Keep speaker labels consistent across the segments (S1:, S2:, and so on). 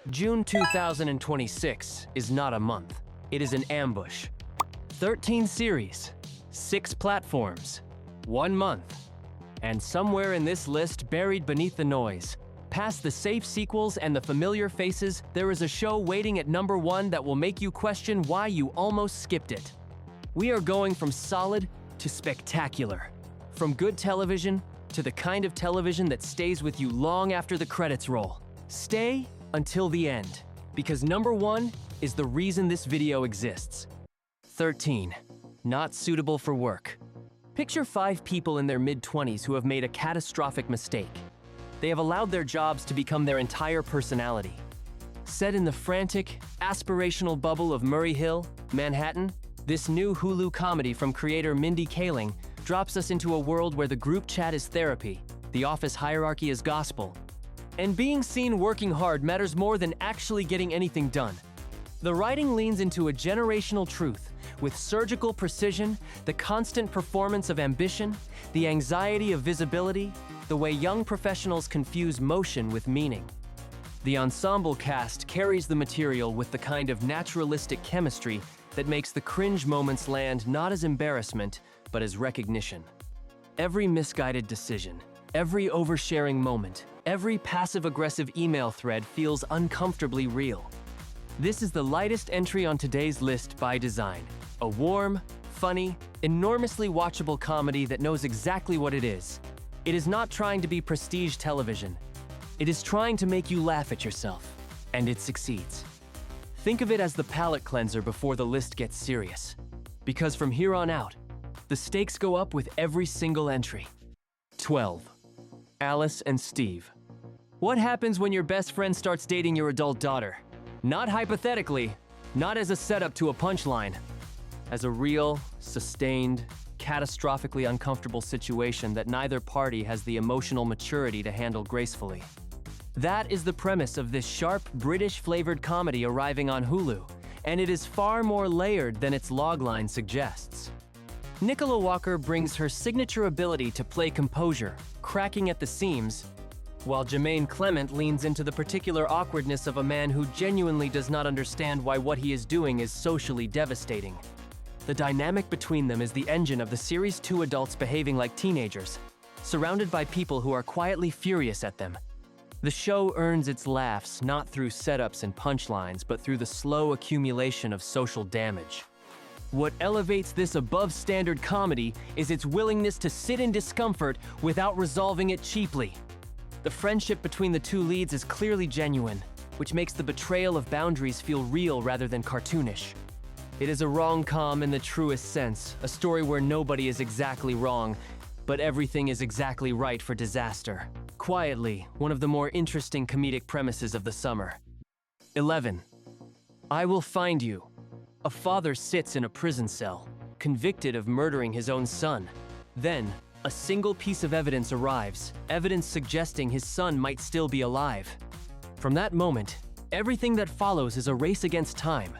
S1: June 2026 is not a month. It is an ambush. 13 series, 6 platforms, 1 month. And somewhere in this list, buried beneath the noise, past the safe sequels and the familiar faces, there is a show waiting at number 1 that will make you question why you almost skipped it. We are going from solid to spectacular. From good television to the kind of television that stays with you long after the credits roll. Stay until the end, because number 1 is the reason this video exists. 13. Not suitable for work. Picture 5 people in their mid-20s who have made a catastrophic mistake. They have allowed their jobs to become their entire personality. Set in the frantic, aspirational bubble of Murray Hill, Manhattan, this new Hulu comedy from creator Mindy Kaling drops us into a world where the group chat is therapy, the office hierarchy is gospel, and being seen working hard matters more than actually getting anything done. The writing leans into a generational truth, with surgical precision, the constant performance of ambition, the anxiety of visibility, the way young professionals confuse motion with meaning. The ensemble cast carries the material with the kind of naturalistic chemistry that makes the cringe moments land not as embarrassment, but as recognition. Every misguided decision, every oversharing moment, every passive-aggressive email thread feels uncomfortably real. This is the lightest entry on today's list by design. A warm, funny, enormously watchable comedy that knows exactly what it is. It is not trying to be prestige television. It is trying to make you laugh at yourself, and it succeeds. Think of it as the palate cleanser before the list gets serious. Because from here on out, the stakes go up with every single entry. 12. Alice and Steve. What happens when your best friend starts dating your adult daughter? Not hypothetically, not as a setup to a punchline. As a real, sustained, catastrophically uncomfortable situation that neither party has the emotional maturity to handle gracefully. That is the premise of this sharp, British-flavored comedy arriving on Hulu, and it is far more layered than its logline suggests. Nicola Walker brings her signature ability to play composure, cracking at the seams, while Jermaine Clement leans into the particular awkwardness of a man who genuinely does not understand why what he is doing is socially devastating. The dynamic between them is the engine of the series' 2 adults behaving like teenagers, surrounded by people who are quietly furious at them. The show earns its laughs not through setups and punchlines, but through the slow accumulation of social damage. What elevates this above-standard comedy is its willingness to sit in discomfort without resolving it cheaply. The friendship between the 2 leads is clearly genuine, which makes the betrayal of boundaries feel real rather than cartoonish. It is a rom-com in the truest sense, a story where nobody is exactly wrong, but everything is exactly right for disaster. Quietly, one of the more interesting comedic premises of the summer. 11. I Will Find You. A father sits in a prison cell, convicted of murdering his own son. Then, a single piece of evidence arrives, evidence suggesting his son might still be alive. From that moment, everything that follows is a race against time,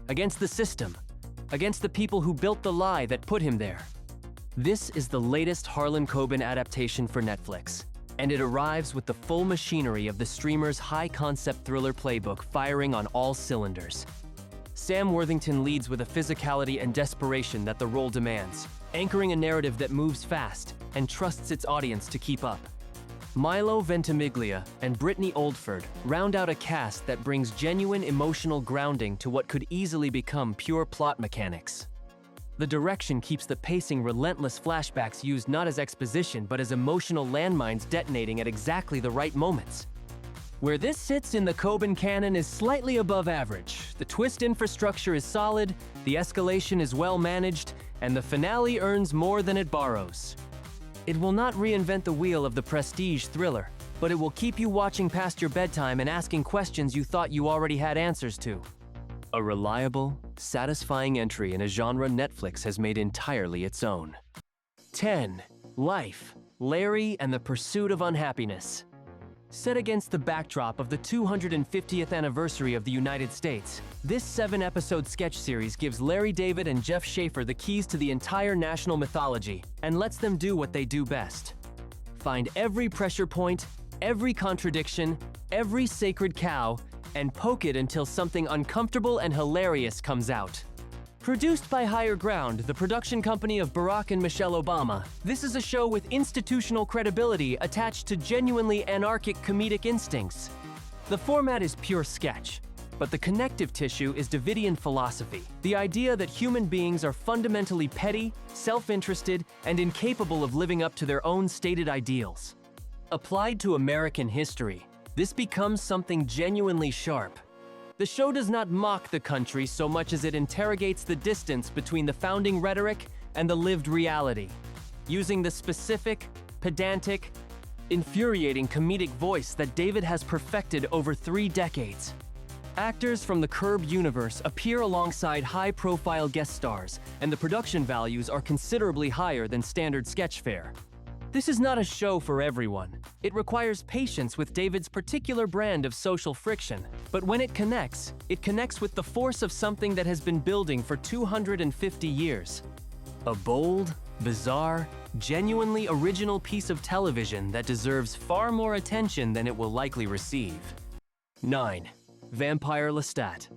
S1: against the system, against the people who built the lie that put him there. This is the latest Harlan Coben adaptation for Netflix, and it arrives with the full machinery of the streamer's high-concept thriller playbook firing on all cylinders. Sam Worthington leads with a physicality and desperation that the role demands, anchoring a narrative that moves fast and trusts its audience to keep up. Milo Ventimiglia and Brittany Oldford round out a cast that brings genuine emotional grounding to what could easily become pure plot mechanics. The direction keeps the pacing relentless flashbacks used not as exposition but as emotional landmines detonating at exactly the right moments. Where this sits in the Coben canon is slightly above average. The twist infrastructure is solid, the escalation is well managed, and the finale earns more than it borrows. It will not reinvent the wheel of the prestige thriller, but it will keep you watching past your bedtime and asking questions you thought you already had answers to. A reliable, satisfying entry in a genre Netflix has made entirely its own. 10. Life, Larry and the Pursuit of Unhappiness. Set against the backdrop of the 250th anniversary of the United States, this 7-episode sketch series gives Larry David and Jeff Schaffer the keys to the entire national mythology and lets them do what they do best. Find every pressure point, every contradiction, every sacred cow, and poke it until something uncomfortable and hilarious comes out. Produced by Higher Ground, the production company of Barack and Michelle Obama, this is a show with institutional credibility attached to genuinely anarchic comedic instincts. The format is pure sketch, but the connective tissue is Davidian philosophy, the idea that human beings are fundamentally petty, self-interested, and incapable of living up to their own stated ideals. Applied to American history, this becomes something genuinely sharp. The show does not mock the country so much as it interrogates the distance between the founding rhetoric and the lived reality, using the specific, pedantic, infuriating comedic voice that David has perfected over 3 decades. Actors from the Curb universe appear alongside high-profile guest stars, and the production values are considerably higher than standard sketch fare. This is not a show for everyone. It requires patience with David's particular brand of social friction, but when it connects with the force of something that has been building for 250 years. A bold, bizarre, genuinely original piece of television that deserves far more attention than it will likely receive. 9. Vampire Lestat.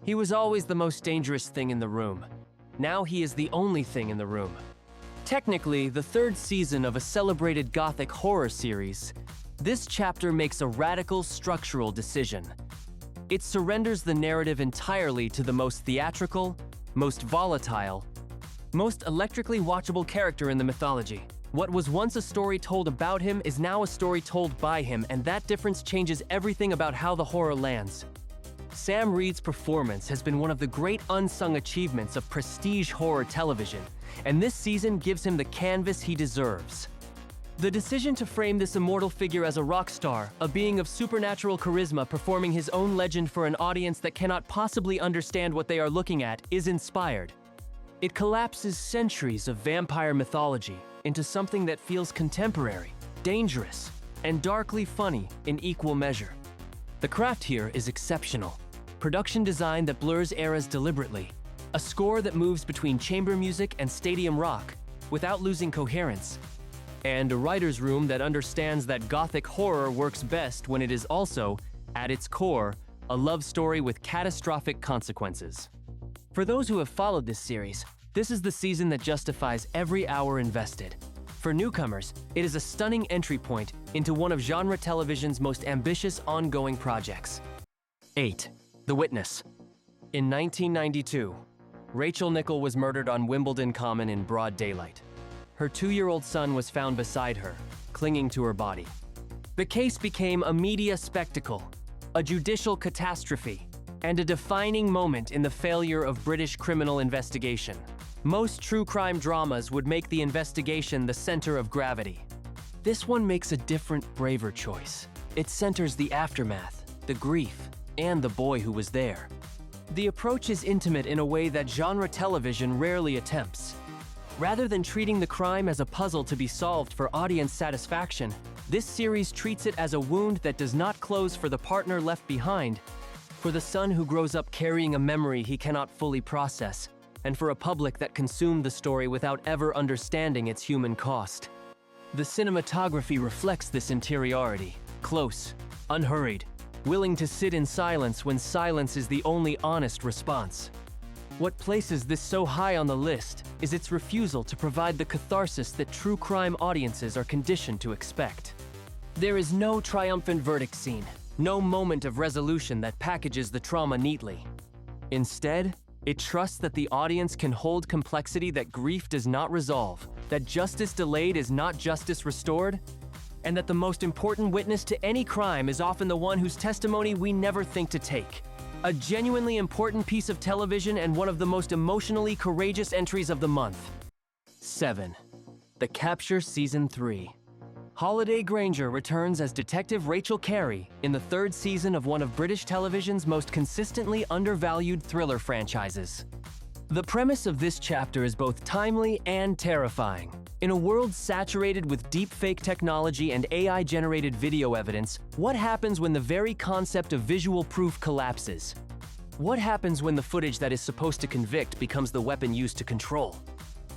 S1: He was always the most dangerous thing in the room. Now he is the only thing in the room. Technically, the 3rd season of a celebrated gothic horror series, this chapter makes a radical structural decision. It surrenders the narrative entirely to the most theatrical, most volatile, most electrically watchable character in the mythology. What was once a story told about him is now a story told by him, and that difference changes everything about how the horror lands. Sam Reed's performance has been one of the great unsung achievements of prestige horror television, and this season gives him the canvas he deserves. The decision to frame this immortal figure as a rock star, a being of supernatural charisma performing his own legend for an audience that cannot possibly understand what they are looking at, is inspired. It collapses centuries of vampire mythology into something that feels contemporary, dangerous, and darkly funny in equal measure. The craft here is exceptional. Production design that blurs eras deliberately. A score that moves between chamber music and stadium rock without losing coherence. And a writer's room that understands that gothic horror works best when it is also, at its core, a love story with catastrophic consequences. For those who have followed this series, this is the season that justifies every hour invested. For newcomers, it is a stunning entry point into one of genre television's most ambitious ongoing projects. 8. The Witness. In 1992, Rachel Nichol was murdered on Wimbledon Common in broad daylight. Her 2-year-old son was found beside her, clinging to her body. The case became a media spectacle, a judicial catastrophe, and a defining moment in the failure of British criminal investigation. Most true crime dramas would make the investigation the center of gravity. This one makes a different, braver choice. It centers the aftermath, the grief, and the boy who was there. The approach is intimate in a way that genre television rarely attempts. Rather than treating the crime as a puzzle to be solved for audience satisfaction, this series treats it as a wound that does not close for the partner left behind, for the son who grows up carrying a memory he cannot fully process, and for a public that consumed the story without ever understanding its human cost. The cinematography reflects this interiority, close, unhurried, willing to sit in silence when silence is the only honest response. What places this so high on the list is its refusal to provide the catharsis that true crime audiences are conditioned to expect. There is no triumphant verdict scene, no moment of resolution that packages the trauma neatly. Instead, it trusts that the audience can hold complexity that grief does not resolve, that justice delayed is not justice restored, and that the most important witness to any crime is often the one whose testimony we never think to take. A genuinely important piece of television and one of the most emotionally courageous entries of the month. 7. The Capture Season 3. Holiday Granger returns as Detective Rachel Carey in the 3rd season of one of British television's most consistently undervalued thriller franchises. The premise of this chapter is both timely and terrifying. In a world saturated with deepfake technology and AI-generated video evidence, what happens when the very concept of visual proof collapses? What happens when the footage that is supposed to convict becomes the weapon used to control?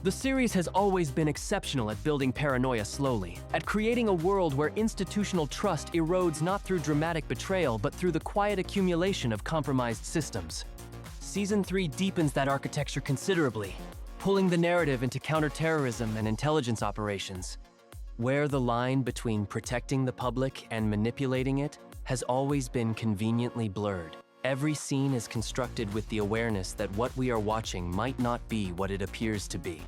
S1: The series has always been exceptional at building paranoia slowly, at creating a world where institutional trust erodes not through dramatic betrayal but through the quiet accumulation of compromised systems. Season 3 deepens that architecture considerably, pulling the narrative into counterterrorism and intelligence operations, where the line between protecting the public and manipulating it has always been conveniently blurred. Every scene is constructed with the awareness that what we are watching might not be what it appears to be.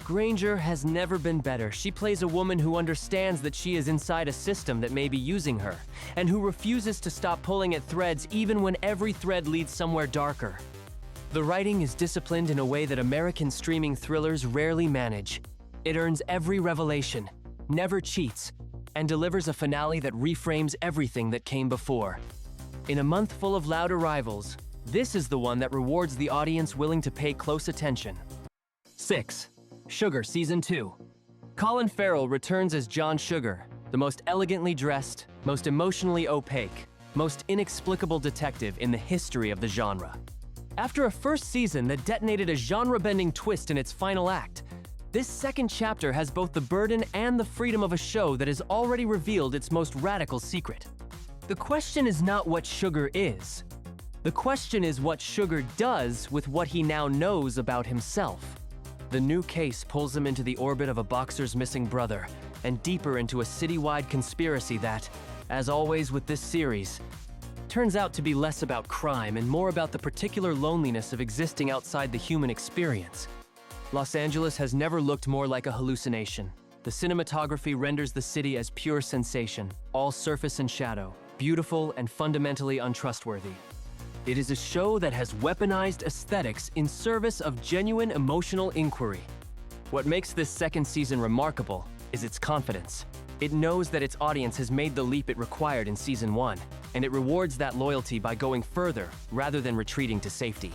S1: Granger has never been better. She plays a woman who understands that she is inside a system that may be using her, and who refuses to stop pulling at threads even when every thread leads somewhere darker. The writing is disciplined in a way that American streaming thrillers rarely manage. It earns every revelation, never cheats, and delivers a finale that reframes everything that came before. In a month full of loud arrivals, this is the one that rewards the audience willing to pay close attention. 6. Sugar Season 2. Colin Farrell returns as John Sugar, the most elegantly dressed, most emotionally opaque, most inexplicable detective in the history of the genre. After a first season that detonated a genre-bending twist in its final act, this second chapter has both the burden and the freedom of a show that has already revealed its most radical secret. The question is not what Sugar is. The question is what Sugar does with what he now knows about himself. The new case pulls him into the orbit of a boxer's missing brother, and deeper into a citywide conspiracy that, as always with this series, turns out to be less about crime and more about the particular loneliness of existing outside the human experience. Los Angeles has never looked more like a hallucination. The cinematography renders the city as pure sensation, all surface and shadow, beautiful and fundamentally untrustworthy. It is a show that has weaponized aesthetics in service of genuine emotional inquiry. What makes this second season remarkable is its confidence. It knows that its audience has made the leap it required in Season 1, and it rewards that loyalty by going further rather than retreating to safety.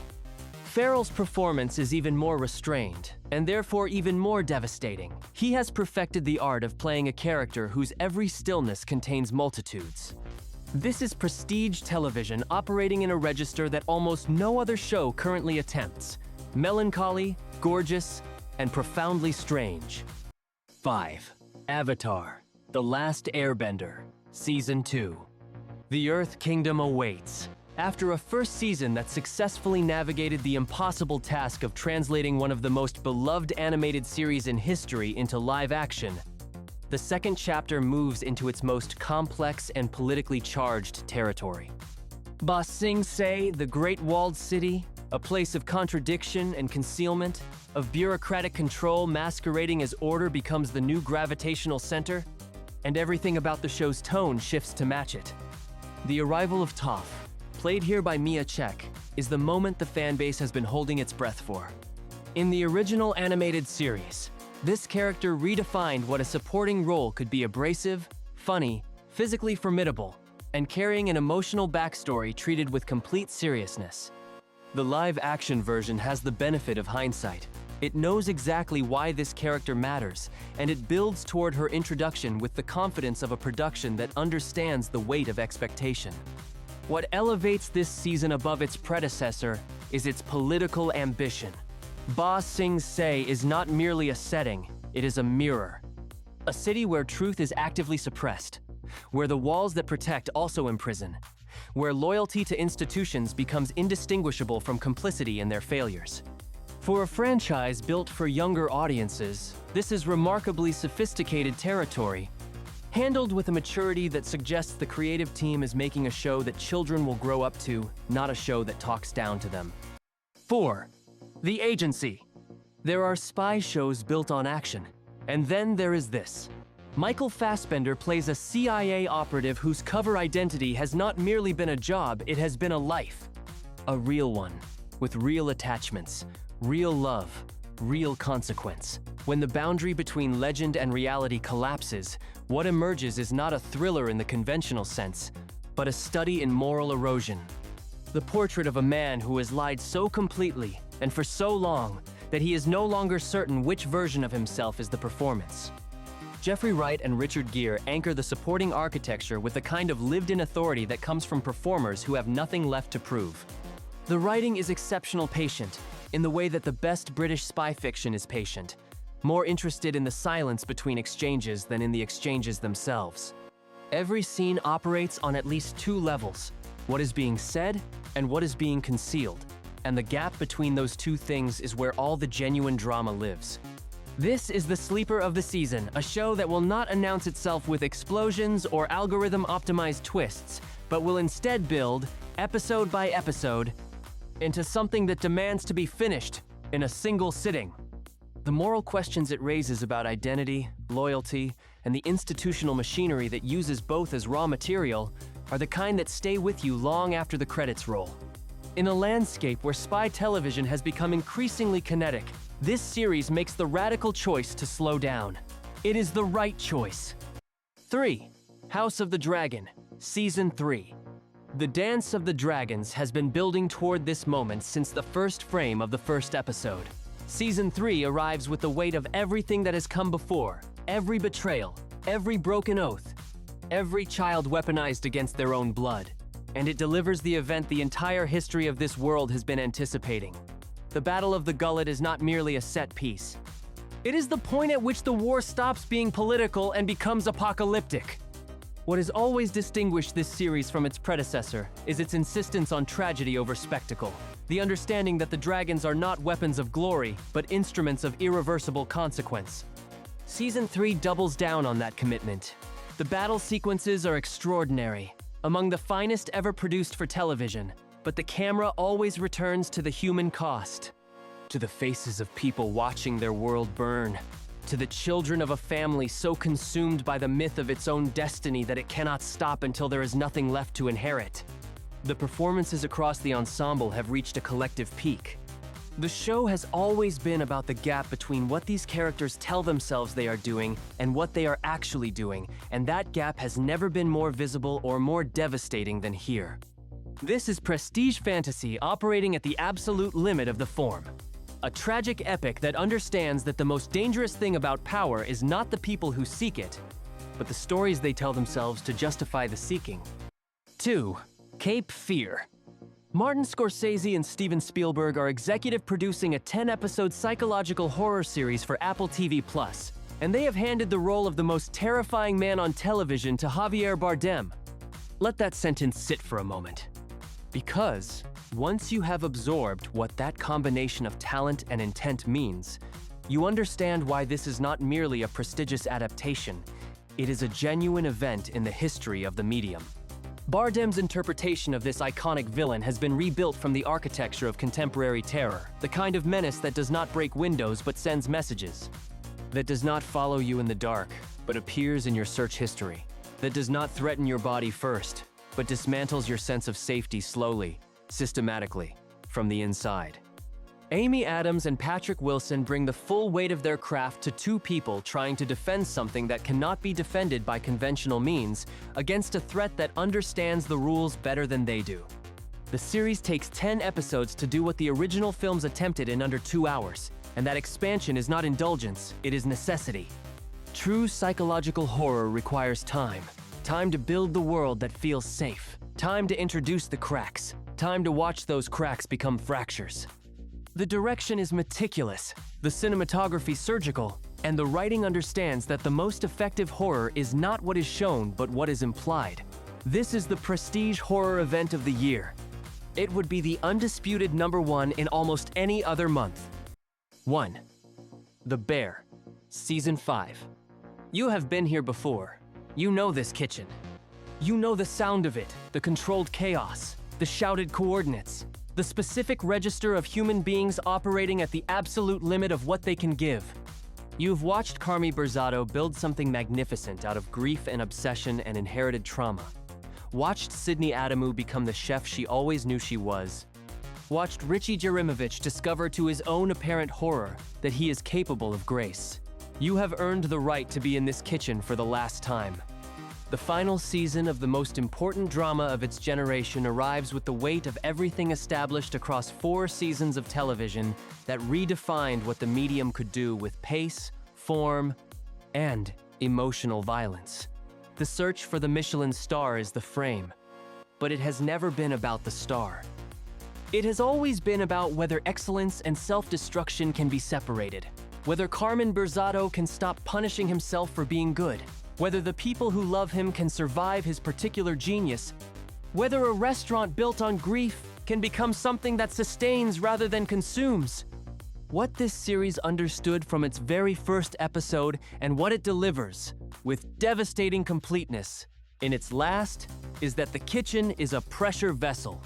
S1: Farrell's performance is even more restrained, and therefore even more devastating. He has perfected the art of playing a character whose every stillness contains multitudes. This is prestige television operating in a register that almost no other show currently attempts. Melancholy, gorgeous, and profoundly strange. 5. Avatar: The Last Airbender, Season 2. The Earth Kingdom awaits. After a first season that successfully navigated the impossible task of translating one of the most beloved animated series in history into live action, the second chapter moves into its most complex and politically charged territory. Ba Sing Se, the Great Walled City, a place of contradiction and concealment, of bureaucratic control masquerading as order, becomes the new gravitational center, and everything about the show's tone shifts to match it. The arrival of Toph, played here by Mia Chek, is the moment the fanbase has been holding its breath for. In the original animated series, this character redefined what a supporting role could be: abrasive, funny, physically formidable, and carrying an emotional backstory treated with complete seriousness. The live-action version has the benefit of hindsight. It knows exactly why this character matters, and it builds toward her introduction with the confidence of a production that understands the weight of expectation. What elevates this season above its predecessor is its political ambition. Ba Sing Se is not merely a setting, it is a mirror. A city where truth is actively suppressed, where the walls that protect also imprison, where loyalty to institutions becomes indistinguishable from complicity in their failures. For a franchise built for younger audiences, this is remarkably sophisticated territory, handled with a maturity that suggests the creative team is making a show that children will grow up to, not a show that talks down to them. 4. The Agency. There are spy shows built on action, and then there is this. Michael Fassbender plays a CIA operative whose cover identity has not merely been a job, it has been a life. A real one, with real attachments, real love, real consequence. When the boundary between legend and reality collapses, what emerges is not a thriller in the conventional sense, but a study in moral erosion. The portrait of a man who has lied so completely and for so long that he is no longer certain which version of himself is the performance. Jeffrey Wright and Richard Gere anchor the supporting architecture with a kind of lived-in authority that comes from performers who have nothing left to prove. The writing is exceptional, patient, in the way that the best British spy fiction is patient, more interested in the silence between exchanges than in the exchanges themselves. Every scene operates on at least two levels: what is being said and what is being concealed, and the gap between those two things is where all the genuine drama lives. This is the sleeper of the season, a show that will not announce itself with explosions or algorithm-optimized twists, but will instead build, episode by episode, into something that demands to be finished in a single sitting. The moral questions it raises about identity, loyalty, and the institutional machinery that uses both as raw material are the kind that stay with you long after the credits roll. In a landscape where spy television has become increasingly kinetic, this series makes the radical choice to slow down. It is the right choice. 3. House of the Dragon, Season 3. The Dance of the Dragons has been building toward this moment since the first frame of the first episode. Season 3 arrives with the weight of everything that has come before, every betrayal, every broken oath, every child weaponized against their own blood. And it delivers the event the entire history of this world has been anticipating. The Battle of the Gullet is not merely a set piece. It is the point at which the war stops being political and becomes apocalyptic. What has always distinguished this series from its predecessor is its insistence on tragedy over spectacle. The understanding that the dragons are not weapons of glory, but instruments of irreversible consequence. Season 3 doubles down on that commitment. The battle sequences are extraordinary, among the finest ever produced for television, but the camera always returns to the human cost, to the faces of people watching their world burn, to the children of a family so consumed by the myth of its own destiny that it cannot stop until there is nothing left to inherit. The performances across the ensemble have reached a collective peak. The show has always been about the gap between what these characters tell themselves they are doing and what they are actually doing, and that gap has never been more visible or more devastating than here. This is prestige fantasy operating at the absolute limit of the form. A tragic epic that understands that the most dangerous thing about power is not the people who seek it, but the stories they tell themselves to justify the seeking. 2. Cape Fear. Martin Scorsese and Steven Spielberg are executive producing a 10-episode psychological horror series for Apple TV+, and they have handed the role of the most terrifying man on television to Javier Bardem. Let that sentence sit for a moment. Because once you have absorbed what that combination of talent and intent means, you understand why this is not merely a prestigious adaptation. It is a genuine event in the history of the medium. Bardem's interpretation of this iconic villain has been rebuilt from the architecture of contemporary terror, the kind of menace that does not break windows but sends messages, that does not follow you in the dark but appears in your search history, that does not threaten your body first but dismantles your sense of safety slowly, systematically, from the inside. Amy Adams and Patrick Wilson bring the full weight of their craft to two people trying to defend something that cannot be defended by conventional means against a threat that understands the rules better than they do. The series takes 10 episodes to do what the original films attempted in under 2 hours, and that expansion is not indulgence, it is necessity. True psychological horror requires time. Time to build the world that feels safe. Time to introduce the cracks. Time to watch those cracks become fractures. The direction is meticulous, the cinematography surgical, and the writing understands that the most effective horror is not what is shown but what is implied. This is the prestige horror event of the year. It would be the undisputed #1 in almost any other month. 1. The Bear, Season 5. You have been here before. You know this kitchen. You know the sound of it, the controlled chaos, the shouted coordinates, the specific register of human beings operating at the absolute limit of what they can give. You've watched Carmi Berzatto build something magnificent out of grief and obsession and inherited trauma. Watched Sydney Adamu become the chef she always knew she was. Watched Richie Jerimovich discover to his own apparent horror that he is capable of grace. You have earned the right to be in this kitchen for the last time. The final season of the most important drama of its generation arrives with the weight of everything established across 4 seasons of television that redefined what the medium could do with pace, form, and emotional violence. The search for the Michelin star is the frame, but it has never been about the star. It has always been about whether excellence and self-destruction can be separated, whether Carmen Berzatto can stop punishing himself for being good, whether the people who love him can survive his particular genius, whether a restaurant built on grief can become something that sustains rather than consumes. What this series understood from its very first episode and what it delivers, with devastating completeness, in its last, is that the kitchen is a pressure vessel.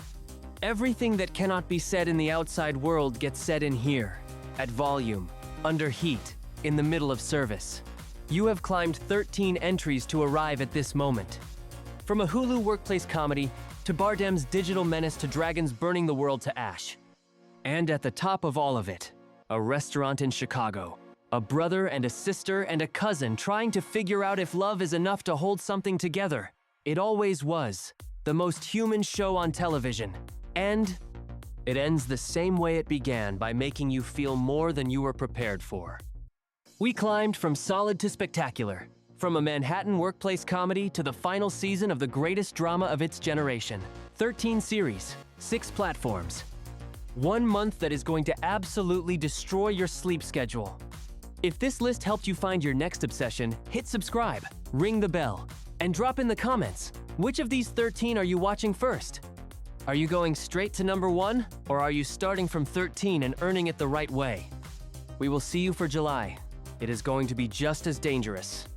S1: Everything that cannot be said in the outside world gets said in here, at volume, under heat, in the middle of service. You have climbed 13 entries to arrive at this moment. From a Hulu workplace comedy to Bardem's digital menace to dragons burning the world to ash. And at the top of all of it, a restaurant in Chicago. A brother and a sister and a cousin trying to figure out if love is enough to hold something together. It always was. The most human show on television. And it ends the same way it began, by making you feel more than you were prepared for. We climbed from solid to spectacular, from a Manhattan workplace comedy to the final season of the greatest drama of its generation. 13 series, 6 platforms. 1 month that is going to absolutely destroy your sleep schedule. If this list helped you find your next obsession, hit subscribe, ring the bell, and drop in the comments, which of these 13 are you watching first? Are you going straight to number 1, or are you starting from 13 and earning it the right way? We will see you for July. It is going to be just as dangerous.